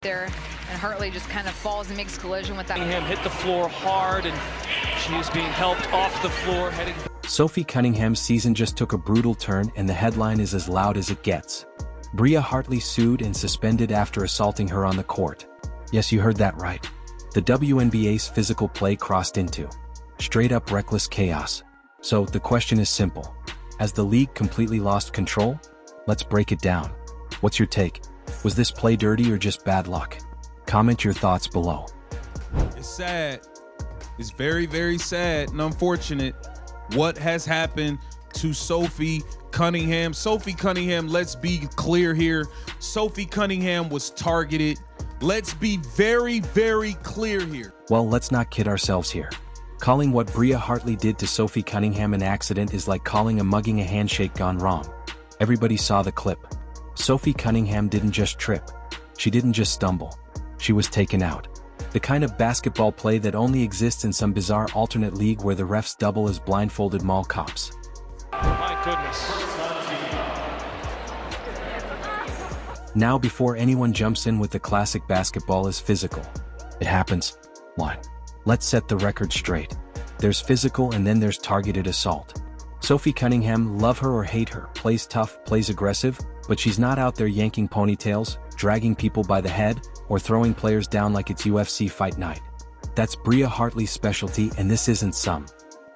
there, and Hartley just kind of falls and makes collision with that. Cunningham hit the floor hard, and she is being helped off the floor, heading. Sophie Cunningham's season just took a brutal turn, and the headline is as loud as it gets. Bria Hartley sued and suspended after assaulting her on the court. Yes, you heard that right. The WNBA's physical play crossed into straight-up reckless chaos. So the question is simple. Has the league completely lost control? Let's break it down. What's your take? Was this play dirty or just bad luck? Comment your thoughts below. It's sad. It's very, very sad and unfortunate what has happened to Sophie Cunningham. Sophie Cunningham, let's be clear here. Sophie Cunningham was targeted. Let's be very, very clear here. Well, let's not kid ourselves here. Calling what Bria Hartley did to Sophie Cunningham an accident is like calling a mugging a handshake gone wrong. Everybody saw the clip. Sophie Cunningham didn't just trip. She didn't just stumble. She was taken out. The kind of basketball play that only exists in some bizarre alternate league where the refs double as blindfolded mall cops. My goodness. Now, before anyone jumps in with the classic basketball is physical. It happens. What? Let's set the record straight. There's physical and then there's targeted assault. Sophie Cunningham, love her or hate her, plays tough, plays aggressive, but she's not out there yanking ponytails, dragging people by the head, or throwing players down like it's UFC fight night. That's Bria Hartley's specialty, and this isn't some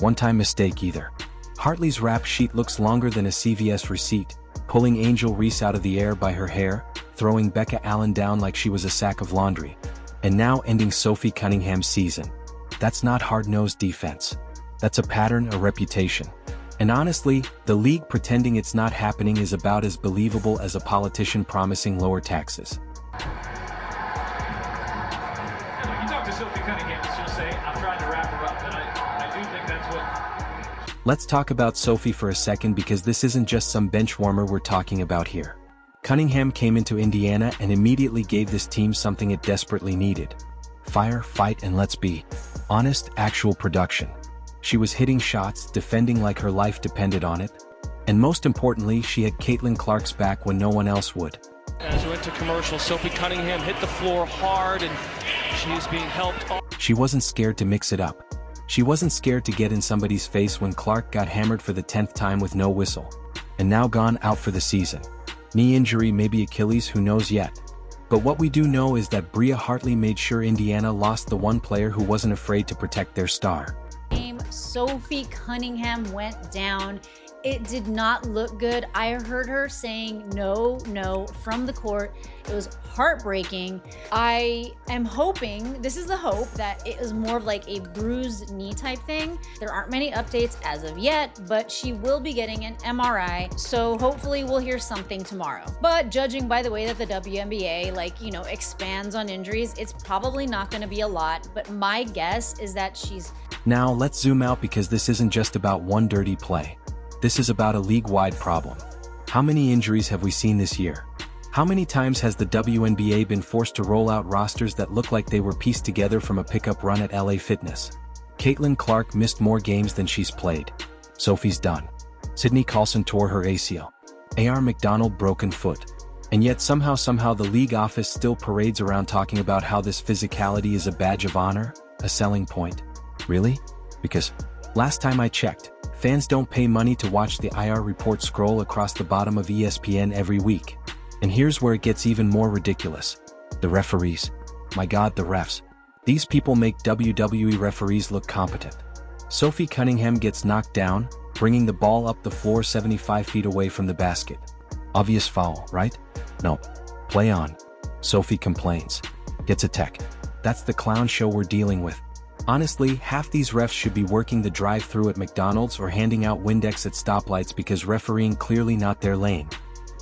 one-time mistake either. Hartley's rap sheet looks longer than a CVS receipt, pulling Angel Reese out of the air by her hair, throwing Becca Allen down like she was a sack of laundry, and now ending Sophie Cunningham's season. That's not hard-nosed defense. That's a pattern, a reputation. And honestly, the league pretending it's not happening is about as believable as a politician promising lower taxes. You talk to Sophie Cunningham, she'll say, I'm trying to wrap her up, but I do think that's what... Let's talk about Sophie for a second, because this isn't just some bench warmer we're talking about here. Cunningham came into Indiana and immediately gave this team something it desperately needed. Fire, fight, and let's be honest, actual production. She was hitting shots, defending like her life depended on it. And most importantly, she had Caitlin Clark's back when no one else would. As we went to commercial, Sophie Cunningham hit the floor hard, and she is being helped off. She wasn't scared to mix it up. She wasn't scared to get in somebody's face when Clark got hammered for the 10th time with no whistle. And now gone out for the season. Knee injury, maybe Achilles, who knows yet. But what we do know is that Bria Hartley made sure Indiana lost the one player who wasn't afraid to protect their star. Sophie Cunningham went down. It did not look good. I heard her saying no from the court. It was heartbreaking. I am hoping, this is the hope, that it is more of like a bruised knee type thing. There aren't many updates as of yet, but she will be getting an MRI, so hopefully we'll hear something tomorrow. But judging by the way that the WNBA, expands on injuries, it's probably not going to be a lot, but my guess is that she's... Now let's zoom out, because this isn't just about one dirty play. This is about a league-wide problem. How many injuries have we seen this year? How many times has the WNBA been forced to roll out rosters that look like they were pieced together from a pickup run at LA Fitness? Caitlin Clark missed more games than she's played. Sophie's done. Sydney Carlson tore her ACL. AR McDonald broken foot. And yet somehow the league office still parades around talking about how this physicality is a badge of honor, a selling point. Really? Because last time I checked, fans don't pay money to watch the IR report scroll across the bottom of ESPN every week. And here's where it gets even more ridiculous. The referees. My God, the refs. These people make WWE referees look competent. Sophie Cunningham gets knocked down, bringing the ball up the floor 75 feet away from the basket. Obvious foul, right? No. Play on. Sophie complains. Gets a tech. That's the clown show we're dealing with. Honestly, half these refs should be working the drive-thru at McDonald's or handing out Windex at stoplights, because refereeing clearly not their lane.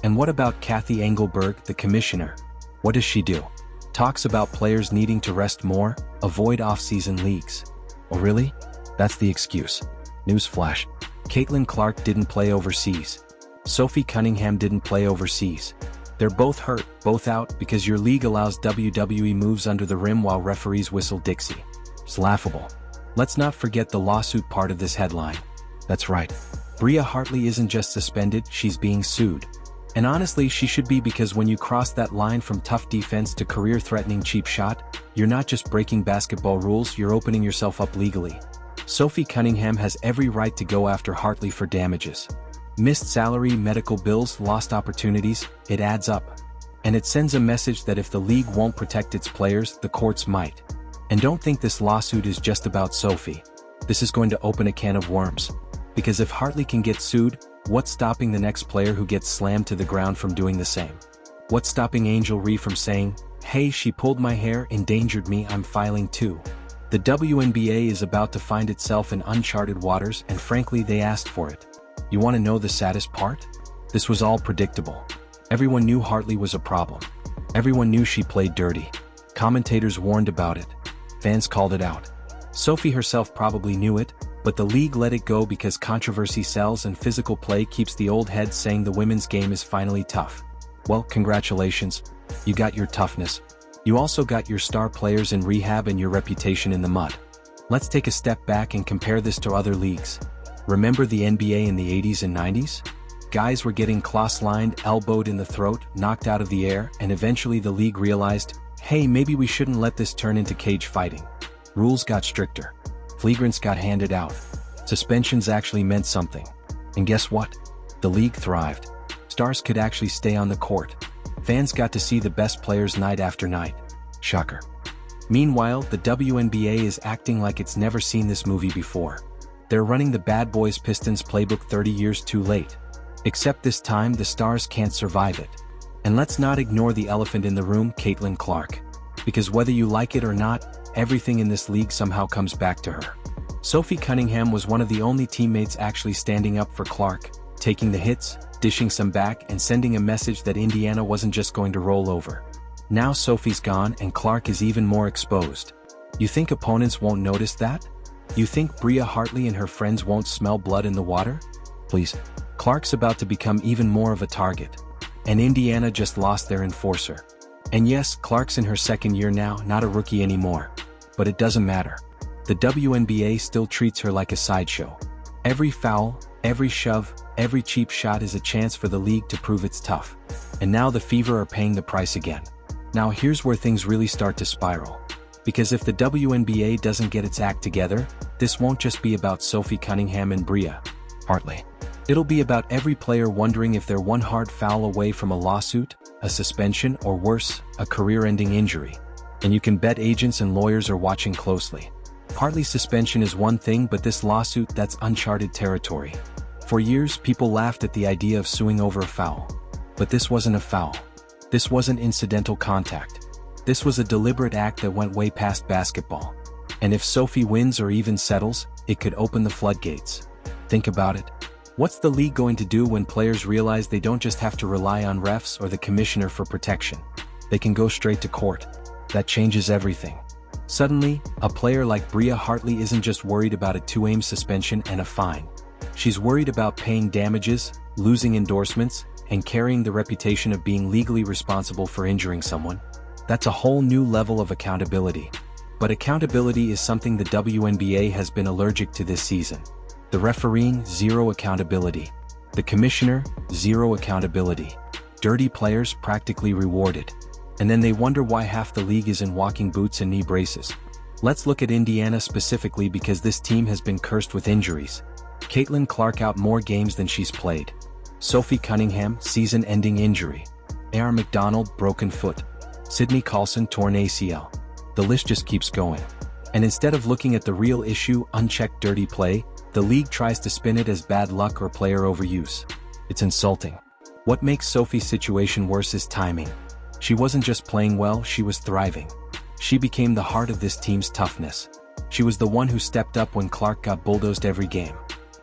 And what about Kathy Engelberg, the commissioner? What does she do? Talks about players needing to rest more, avoid off-season leagues. Oh really? That's the excuse. Newsflash. Caitlin Clark didn't play overseas. Sophie Cunningham didn't play overseas. They're both hurt, both out, because your league allows WWE moves under the rim while referees whistle Dixie. It's laughable. Let's not forget the lawsuit part of this headline. That's right. Bria Hartley isn't just suspended, she's being sued. And honestly, she should be, because when you cross that line from tough defense to career-threatening cheap shot, you're not just breaking basketball rules, you're opening yourself up legally. Sophie Cunningham has every right to go after Hartley for damages. Missed salary, medical bills, lost opportunities, it adds up. And it sends a message that if the league won't protect its players, the courts might. And don't think this lawsuit is just about Sophie. This is going to open a can of worms. Because if Hartley can get sued, what's stopping the next player who gets slammed to the ground from doing the same? What's stopping Angel Reese from saying, "Hey, she pulled my hair, endangered me, I'm filing too"? The WNBA is about to find itself in uncharted waters, and frankly, they asked for it. You want to know the saddest part? This was all predictable. Everyone knew Hartley was a problem. Everyone knew she played dirty. Commentators warned about it. Fans called it out. Sophie herself probably knew it, but the league let it go because controversy sells and physical play keeps the old heads saying the women's game is finally tough. Well, congratulations. You got your toughness. You also got your star players in rehab and your reputation in the mud. Let's take a step back and compare this to other leagues. Remember the NBA in the 80s and 90s? Guys were getting clotheslined, elbowed in the throat, knocked out of the air, and eventually the league realized, hey, maybe we shouldn't let this turn into cage fighting. Rules got stricter. Flagrants got handed out. Suspensions actually meant something. And guess what? The league thrived. Stars could actually stay on the court. Fans got to see the best players night after night. Shocker. Meanwhile, the WNBA is acting like it's never seen this movie before. They're running the Bad Boys Pistons playbook 30 years too late. Except this time, the stars can't survive it. And let's not ignore the elephant in the room, Caitlin Clark. Because whether you like it or not, everything in this league somehow comes back to her. Sophie Cunningham was one of the only teammates actually standing up for Clark, taking the hits, dishing some back, and sending a message that Indiana wasn't just going to roll over. Now Sophie's gone and Clark is even more exposed. You think opponents won't notice that? You think Bria Hartley and her friends won't smell blood in the water? Please. Clark's about to become even more of a target. And Indiana just lost their enforcer. And yes, Clark's in her second year now, not a rookie anymore. But it doesn't matter. The WNBA still treats her like a sideshow. Every foul, every shove, every cheap shot is a chance for the league to prove it's tough. And now the Fever are paying the price again. Now here's where things really start to spiral. Because if the WNBA doesn't get its act together, this won't just be about Sophie Cunningham and Bria Hartley. It'll be about every player wondering if they're one hard foul away from a lawsuit, a suspension, or worse, a career-ending injury. And you can bet agents and lawyers are watching closely. Hartley's suspension is one thing, but this lawsuit, that's uncharted territory. For years, people laughed at the idea of suing over a foul. But this wasn't a foul. This wasn't incidental contact. This was a deliberate act that went way past basketball. And if Sophie wins or even settles, it could open the floodgates. Think about it. What's the league going to do when players realize they don't just have to rely on refs or the commissioner for protection? They can go straight to court. That changes everything. Suddenly, a player like Bria Hartley isn't just worried about a 2-game suspension and a fine. She's worried about paying damages, losing endorsements, and carrying the reputation of being legally responsible for injuring someone. That's a whole new level of accountability. But accountability is something the WNBA has been allergic to this season. The refereeing, zero accountability. The commissioner, zero accountability. Dirty players practically rewarded. And then they wonder why half the league is in walking boots and knee braces. Let's look at Indiana specifically because this team has been cursed with injuries. Caitlin Clark out more games than she's played. Sophie Cunningham, season-ending injury. A.R. McDonald, broken foot. Sydney Carlson, torn ACL. The list just keeps going. And instead of looking at the real issue, unchecked dirty play, the league tries to spin it as bad luck or player overuse. It's insulting. What makes Sophie's situation worse is timing. She wasn't just playing well, she was thriving. She became the heart of this team's toughness. She was the one who stepped up when Clark got bulldozed every game.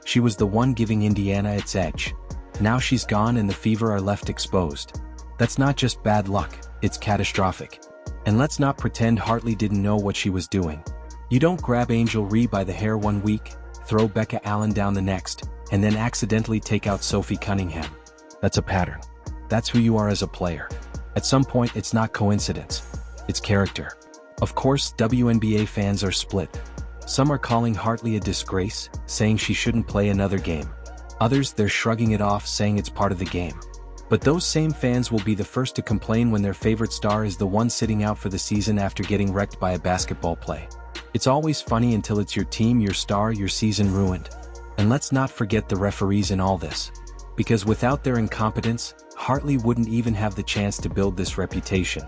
She was the one giving Indiana its edge. Now she's gone and the Fever are left exposed. That's not just bad luck, it's catastrophic. And let's not pretend Hartley didn't know what she was doing. You don't grab Angel Reese by the hair one week, throw Becca Allen down the next, and then accidentally take out Sophie Cunningham. That's a pattern. That's who you are as a player. At some point, it's not coincidence. It's character. Of course, WNBA fans are split. Some are calling Hartley a disgrace, saying she shouldn't play another game. Others, they're shrugging it off, saying it's part of the game. But those same fans will be the first to complain when their favorite star is the one sitting out for the season after getting wrecked by a basketball play. It's always funny until it's your team, your star, your season ruined. And let's not forget the referees in all this. Because without their incompetence, Hartley wouldn't even have the chance to build this reputation.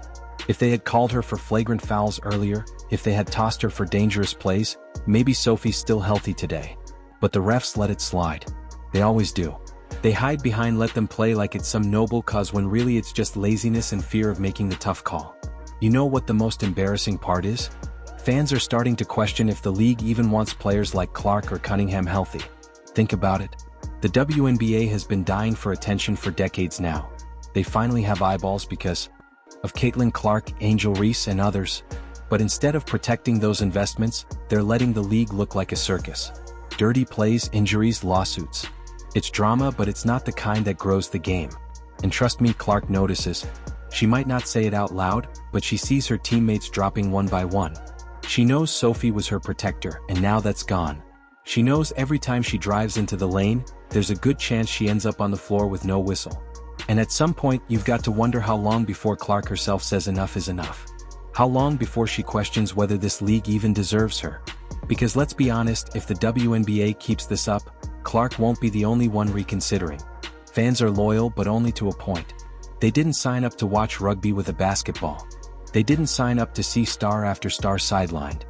If they had called her for flagrant fouls earlier, if they had tossed her for dangerous plays, maybe Sophie's still healthy today. But the refs let it slide. They always do. They hide behind let them play like it's some noble cause when really it's just laziness and fear of making the tough call. You know what the most embarrassing part is? Fans are starting to question if the league even wants players like Clark or Cunningham healthy. Think about it. The WNBA has been dying for attention for decades now. They finally have eyeballs because of Caitlin Clark, Angel Reese, and others. But instead of protecting those investments, they're letting the league look like a circus. Dirty plays, injuries, lawsuits. It's drama, but it's not the kind that grows the game. And trust me, Clark notices. She might not say it out loud, but she sees her teammates dropping one by one. She knows Sophie was her protector, and now that's gone. She knows every time she drives into the lane, there's a good chance she ends up on the floor with no whistle. And at some point, you've got to wonder how long before Clark herself says enough is enough. How long before she questions whether this league even deserves her. Because let's be honest, if the WNBA keeps this up, Clark won't be the only one reconsidering. Fans are loyal, but only to a point. They didn't sign up to watch rugby with a basketball. They didn't sign up to see star after star sidelined.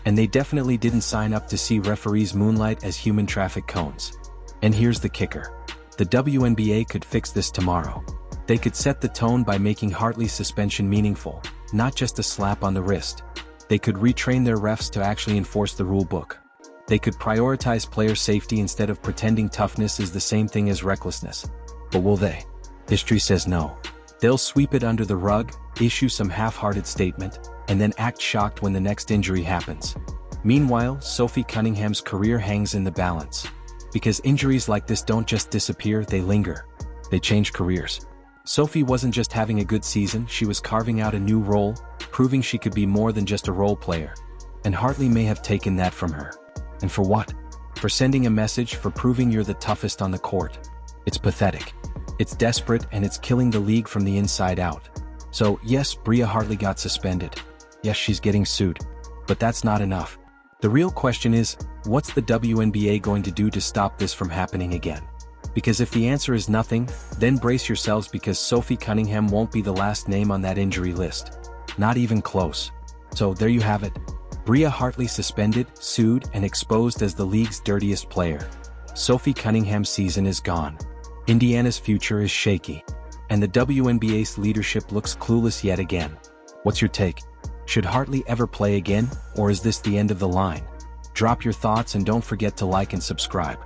And they definitely didn't sign up to see referees moonlight as human traffic cones. And here's the kicker. The WNBA could fix this tomorrow. They could set the tone by making Hartley's suspension meaningful, not just a slap on the wrist. They could retrain their refs to actually enforce the rule book. They could prioritize player safety instead of pretending toughness is the same thing as recklessness. But will they? History says no. They'll sweep it under the rug, issue some half-hearted statement, and then act shocked when the next injury happens. Meanwhile, Sophie Cunningham's career hangs in the balance. Because injuries like this don't just disappear, they linger. They change careers. Sophie wasn't just having a good season, she was carving out a new role, proving she could be more than just a role player. And Hartley may have taken that from her. And for what? For sending a message, for proving you're the toughest on the court. It's pathetic. It's desperate, and it's killing the league from the inside out. So, yes, Bria Hartley got suspended. Yes, she's getting sued. But that's not enough. The real question is, what's the WNBA going to do to stop this from happening again? Because if the answer is nothing, then brace yourselves because Sophie Cunningham won't be the last name on that injury list. Not even close. So there you have it. Bria Hartley suspended, sued, and exposed as the league's dirtiest player. Sophie Cunningham's season is gone. Indiana's future is shaky. And the WNBA's leadership looks clueless yet again. What's your take? Should Hartley ever play again, or is this the end of the line? Drop your thoughts and don't forget to like and subscribe.